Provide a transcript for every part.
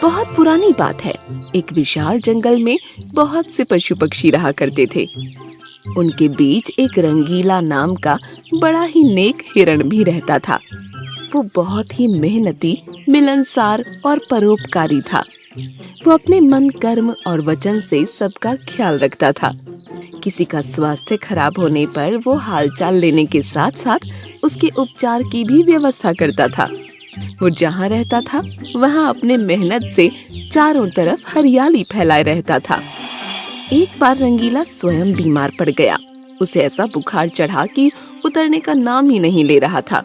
बहुत पुरानी बात है। एक विशाल जंगल में बहुत से पशु पक्षी रहा करते थे। उनके बीच एक रंगीला नाम का बड़ा ही नेक हिरण भी रहता था। वो बहुत ही मेहनती, मिलनसार और परोपकारी था। वो अपने मन, कर्म और वचन से सबका ख्याल रखता था। किसी का स्वास्थ्य खराब होने पर वो हालचाल लेने के साथ साथ उसके उपचार की भी व्यवस्था करता था। वो जहाँ रहता था वहाँ अपने मेहनत से चारों तरफ हरियाली फैलाए रहता था। एक बार रंगीला स्वयं बीमार पड़ गया। उसे ऐसा बुखार चढ़ा कि उतरने का नाम ही नहीं ले रहा था।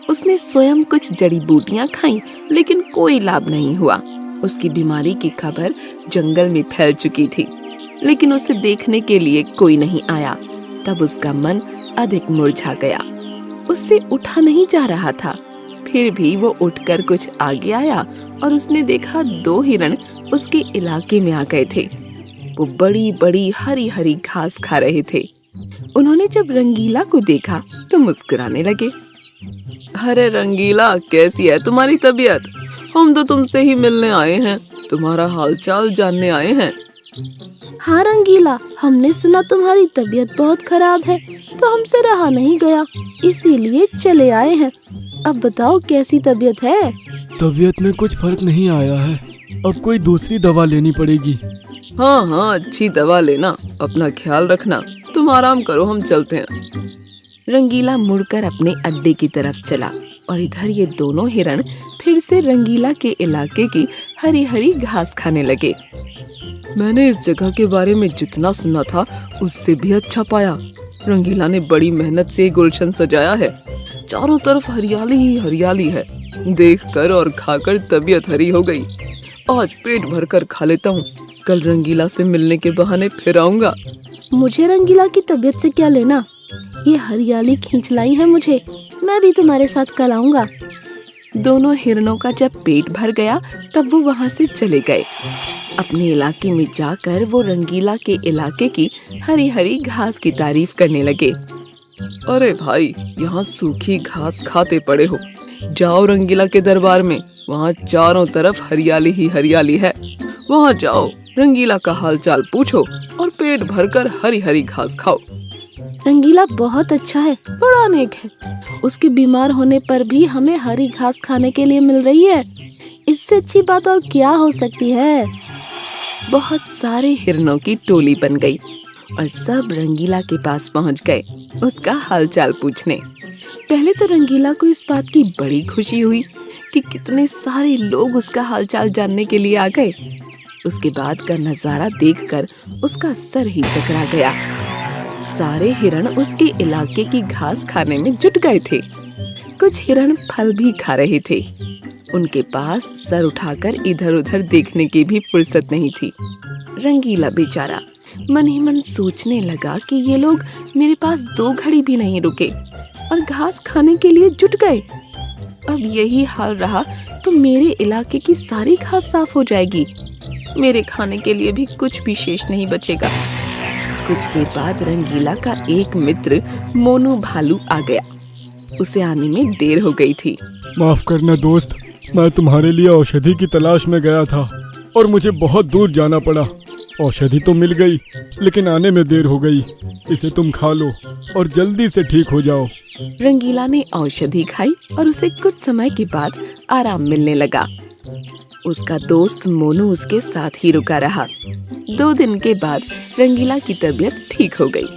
उसने स्वयं कुछ जड़ी बूटियां खाईं, लेकिन कोई लाभ नहीं हुआ। उसकी बीमारी की खबर जंगल में फैल चुकी थी, लेकिन उसे देखने के लिए कोई नहीं आया। तब उसका मन अधिक मुरझा गया। उससे उठा नहीं जा रहा था। फिर भी वो उठकर कुछ आगे आया और उसने देखा 2 हिरण उसके इलाके में आ गए थे। वो बड़ी बड़ी हरी हरी घास खा रहे थे। उन्होंने जब रंगीला को देखा तो मुस्कुराने लगे। अरे रंगीला, कैसी है तुम्हारी तबीयत? हम तो तुमसे ही मिलने आए हैं, तुम्हारा हालचाल जानने आए हैं। हाँ रंगीला, हमने सुना तुम्हारी तबीयत बहुत खराब है, तो हमसे रहा नहीं गया, इसीलिए चले आए हैं। अब बताओ कैसी तबीयत है? तबीयत में कुछ फर्क नहीं आया है, अब कोई दूसरी दवा लेनी पड़ेगी। हाँ, अच्छी दवा लेना, अपना ख्याल रखना। तुम आराम करो, हम चलते हैं। रंगीला मुड़कर अपने अड्डे की तरफ चला और इधर ये दोनों हिरण फिर से रंगीला के इलाके की हरी हरी घास खाने लगे। मैंने इस जगह के बारे में जितना सुना था उससे भी अच्छा पाया। रंगीला ने बड़ी मेहनत से गुलशन सजाया है। चारों तरफ हरियाली ही हरियाली है। देखकर और खाकर तबीयत हरी हो गई। आज पेट भरकर खा लेता हूँ, कल रंगीला से मिलने के बहाने फिर आऊंगा। मुझे रंगीला की तबीयत से क्या लेना? ये हरियाली खींच लाई है मुझे। मैं भी तुम्हारे साथ कल आऊंगा। दोनों हिरणों का जब पेट भर गया तब वो वहाँ से चले गए। अपने इलाके में जाकर वो रंगीला के इलाके की हरी हरी घास की तारीफ करने लगे। अरे भाई, यहाँ सूखी घास खाते पड़े हो। जाओ रंगीला के दरबार में, वहाँ चारों तरफ हरियाली ही हरियाली है। वहाँ जाओ, रंगीला का हालचाल पूछो और पेट भरकर हरी हरी घास खाओ। रंगीला बहुत अच्छा है, बड़ा नेक है। उसके बीमार होने पर भी हमें हरी घास खाने के लिए मिल रही है। इससे अच्छी बात और क्या हो सकती है? बहुत सारे हिरणों की टोली बन गई और सब रंगीला के पास पहुंच गए उसका हालचाल पूछने। पहले तो रंगीला को इस बात की बड़ी खुशी हुई कि कितने सारे लोग उसका हालचाल जानने के लिए आ गए। उसके बाद का नजारा देखकर उसका सर ही चकरा गया। सारे हिरण उसके इलाके की घास खाने में जुट गए थे। कुछ हिरण फल भी खा रहे थे। उनके पास सर उठाकर इधर उधर देखने की भी फुर्सत नहीं थी। रंगीला बेचारा मन ही मन सोचने लगा कि ये लोग मेरे पास 2 घड़ी भी नहीं रुके और घास खाने के लिए जुट गए। अब यही हाल रहा तो मेरे इलाके की सारी घास साफ हो जाएगी। मेरे खाने के लिए भी कुछ भी शेष नहीं बचेगा। कुछ देर बाद रंगीला का एक मित्र मोनू भालू आ गया। उसे आने में देर हो गई थी। माफ करना दोस्त, मैं तुम्हारे लिए औषधि की तलाश में गया था और मुझे बहुत दूर जाना पड़ा। औषधि तो मिल गई, लेकिन आने में देर हो गई। इसे तुम खा लो और जल्दी से ठीक हो जाओ। रंगीला ने औषधि खाई और उसे कुछ समय के बाद आराम मिलने लगा। उसका दोस्त मोनू उसके साथ ही रुका रहा। 2 दिन के बाद रंगीला की तबीयत ठीक हो गई,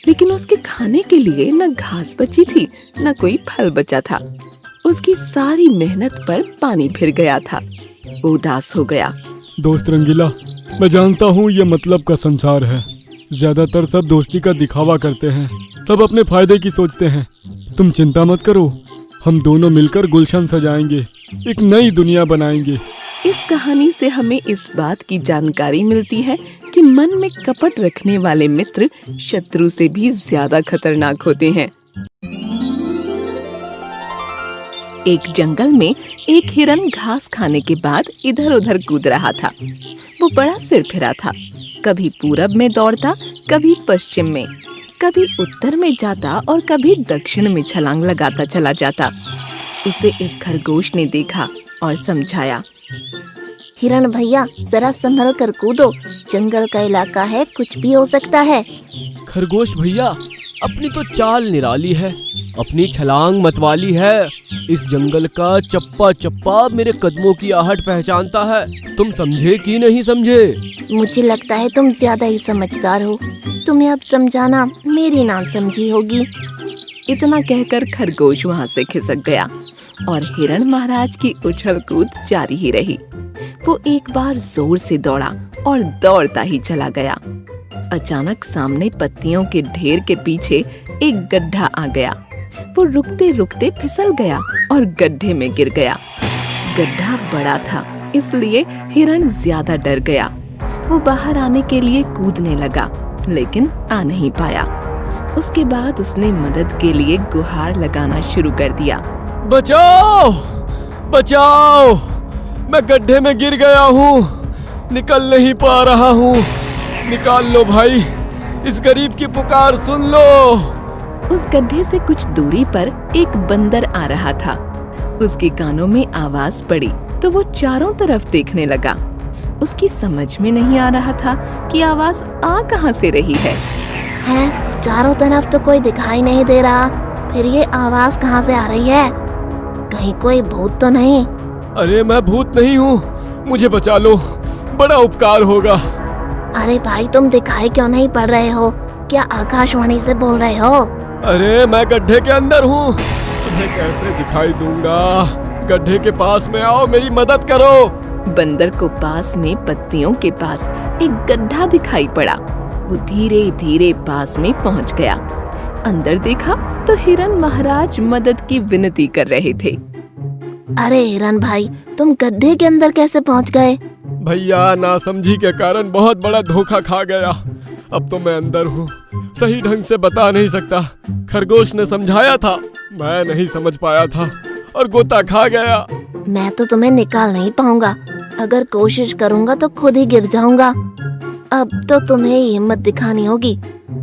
लेकिन उसके खाने के लिए न घास बची थी न कोई फल बचा था। उसकी सारी मेहनत पर पानी फिर गया था। वो उदास हो गया। दोस्त रंगीला, मैं जानता हूँ ये मतलब का संसार है। ज्यादातर सब दोस्ती का दिखावा करते हैं, सब अपने फायदे की सोचते हैं। तुम चिंता मत करो, हम दोनों मिलकर गुलशन सजाएंगे, एक नई दुनिया बनाएंगे। इस कहानी से हमें इस बात की जानकारी मिलती है कि मन में कपट रखने वाले मित्र शत्रु से भी ज्यादा खतरनाक होते हैं। एक जंगल में एक हिरन घास खाने के बाद इधर उधर कूद रहा था। वो बड़ा सिरफिरा था। कभी पूरब में दौड़ता, कभी पश्चिम में, कभी उत्तर में जाता और कभी दक्षिण में छलांग लगाता चला जाता। उसे एक खरगोश ने देखा और समझाया, हिरण भैया जरा संभल कर कूदो, जंगल का इलाका है, कुछ भी हो सकता है। खरगोश भैया, अपनी तो चाल निराली है, अपनी छलांग मतवाली है। इस जंगल का चप्पा चप्पा मेरे कदमों की आहट पहचानता है। तुम समझे कि नहीं समझे? मुझे लगता है तुम ज्यादा ही समझदार हो, तुम्हें अब समझाना मेरी ना समझी होगी। इतना कहकर खरगोश वहाँ से खिसक गया और हिरण महाराज की उछल कूद जारी ही रही। वो एक बार जोर से दौड़ा और दौड़ता ही चला गया। अचानक सामने पत्तियों के ढेर के पीछे एक गड्ढा आ गया। वो रुकते रुकते फिसल गया और गड्ढे में गिर गया। गड्ढा बड़ा था, इसलिए हिरण ज्यादा डर गया। वो बाहर आने के लिए कूदने लगा, लेकिन आ नहीं पाया। उसके बाद उसने मदद के लिए गुहार लगाना शुरू कर दिया। बचाओ, बचाओ, मैं गड्ढे में गिर गया हूँ, निकल नहीं पा रहा हूँ, निकाल लो भाई, इस गरीब की पुकार सुन लो। उस गड्ढे से कुछ दूरी पर एक बंदर आ रहा था। उसके कानों में आवाज पड़ी तो वो चारों तरफ देखने लगा। उसकी समझ में नहीं आ रहा था कि आवाज आ कहाँ से रही है। हैं, चारों तरफ तो कोई दिखाई नहीं दे रहा, फिर ये आवाज कहाँ से आ रही है? कहीं कोई भूत तो नहीं? अरे मैं भूत नहीं हूँ, मुझे बचा लो, बड़ा उपकार होगा। अरे भाई, तुम दिखाई क्यों नहीं पड़ रहे हो? क्या आकाशवाणी से बोल रहे हो? अरे मैं गड्ढे के अंदर हूँ, तुम्हें कैसे दिखाई दूंगा? गड्ढे के पास में आओ, मेरी मदद करो। बंदर को पास में पत्तियों के पास एक गड्ढा दिखाई पड़ा। वो धीरे धीरे पास में पहुंच गया। अंदर देखा तो हिरण महाराज मदद की विनती कर रहे थे। अरे हिरण भाई, तुम गड्ढे के अंदर कैसे पहुंच गए? भैया, नासमझी के कारण बहुत बड़ा धोखा खा गया। अब तो मैं अंदर हूँ, सही ढंग से बता नहीं सकता। खरगोश ने समझाया था, मैं नहीं समझ पाया था और गोता खा गया। मैं तो तुम्हें निकाल नहीं पाऊंगा, अगर कोशिश करूंगा तो खुद ही गिर जाऊंगा। अब तो तुम्हें हिम्मत दिखानी होगी,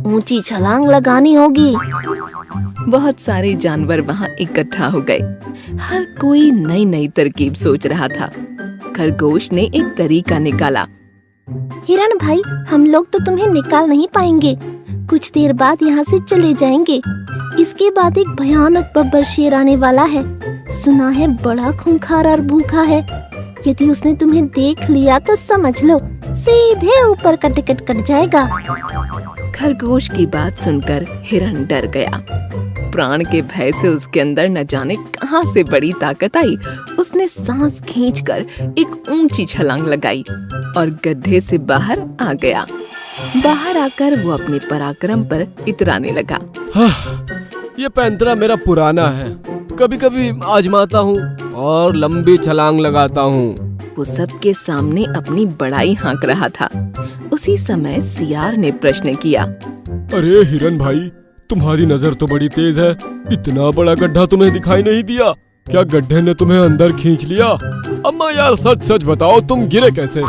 ऊंची छलांग लगानी होगी। बहुत सारे जानवर वहाँ इकट्ठा हो गए। हर कोई नई नई तरकीब सोच रहा था। खरगोश ने एक तरीका निकाला। हिरण भाई, हम लोग तो तुम्हें निकाल नहीं पाएंगे, कुछ देर बाद यहाँ से चले जाएंगे। इसके बाद एक भयानक बब्बर शेर आने वाला है, सुना है बड़ा खूंखार और भूखा है। यदि उसने तुम्हें देख लिया तो समझ लो सीधे ऊपर का टिकट कट जाएगा। खरगोश की बात सुनकर हिरण डर गया। प्राण के भय से उसके अंदर न जाने कहां से बड़ी ताकत आई। उसने सांस खींचकर एक ऊंची छलांग लगाई और गड्ढे से बाहर आ गया। बाहर आकर वो अपने पराक्रम पर इतराने लगा। ये पैंतरा मेरा पुराना है, कभी कभी आजमाता हूँ और लंबी छलांग लगाता हूँ। वो सबके सामने अपनी बड़ाई हाँक रहा था। उसी समय सियार ने प्रश्न किया। अरे हिरण भाई, तुम्हारी नजर तो बड़ी तेज है, इतना बड़ा गड्ढा तुम्हें दिखाई नहीं दिया? क्या गड्ढे ने तुम्हें अंदर खींच लिया? अम्मा यार, सच सच बताओ, तुम गिरे कैसे?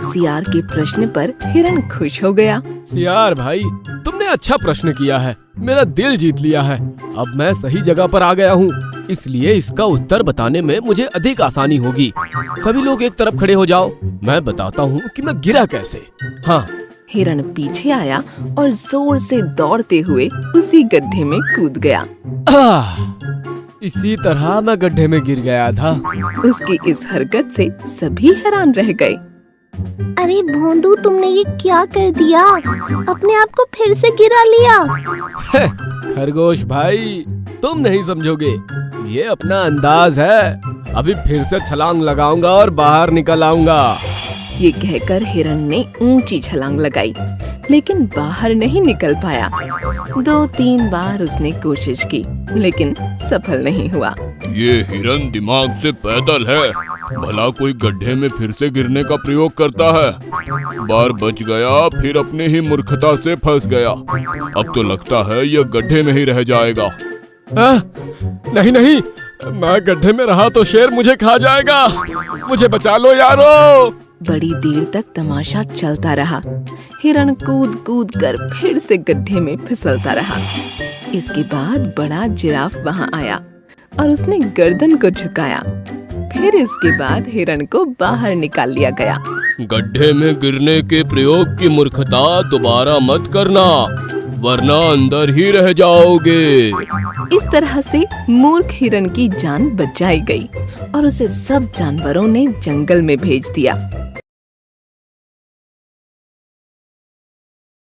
सियार के प्रश्न पर हिरण खुश हो गया। सियार भाई, तुमने अच्छा प्रश्न किया है, मेरा दिल जीत लिया है। अब मैं सही जगह पर आ गया हूँ, इसलिए इसका उत्तर बताने में मुझे अधिक आसानी होगी। सभी लोग एक तरफ खड़े हो जाओ, मैं बताता हूँ कि मैं गिरा कैसे। हाँ। हिरण पीछे आया और जोर से दौड़ते हुए उसी गड्ढे में कूद गया। इसी तरह मैं गड्ढे में गिर गया था। उसकी इस हरकत से सभी हैरान रह गए। अरे भोंदू, तुमने ये क्या कर दिया? अपने आप को फिर से गिरा लिया। खरगोश भाई, तुम नहीं समझोगे, ये अपना अंदाज है। अभी फिर से छलांग लगाऊंगा और बाहर निकल आऊंगा। ये कहकर हिरण ने ऊंची छलांग लगाई, लेकिन बाहर नहीं निकल पाया। 2-3 बार उसने कोशिश की, लेकिन सफल नहीं हुआ। ये हिरण दिमाग से पैदल है, भला कोई गड्ढे में फिर से गिरने का प्रयोग करता है। बार बच गया, फिर अपने ही मूर्खता से फंस गया। अब तो लगता है यह गड्ढे में ही रह जाएगा। नहीं नहीं, मैं गड्ढे में रहा तो शेर मुझे खा जाएगा, मुझे बचा लो यारो। बड़ी देर तक तमाशा चलता रहा। हिरण कूद कूद कर फिर से गड्ढे में फिसलता रहा। इसके बाद बड़ा जिराफ वहां आया और उसने गर्दन को झुकाया। फिर इसके बाद हिरण को बाहर निकाल लिया गया। गड्ढे में गिरने के प्रयोग की मूर्खता दोबारा मत करना, वरना अंदर ही रह जाओगे। इस तरह से मूर्ख हिरण की जान बचाई गई और उसे सब जानवरों ने जंगल में भेज दिया।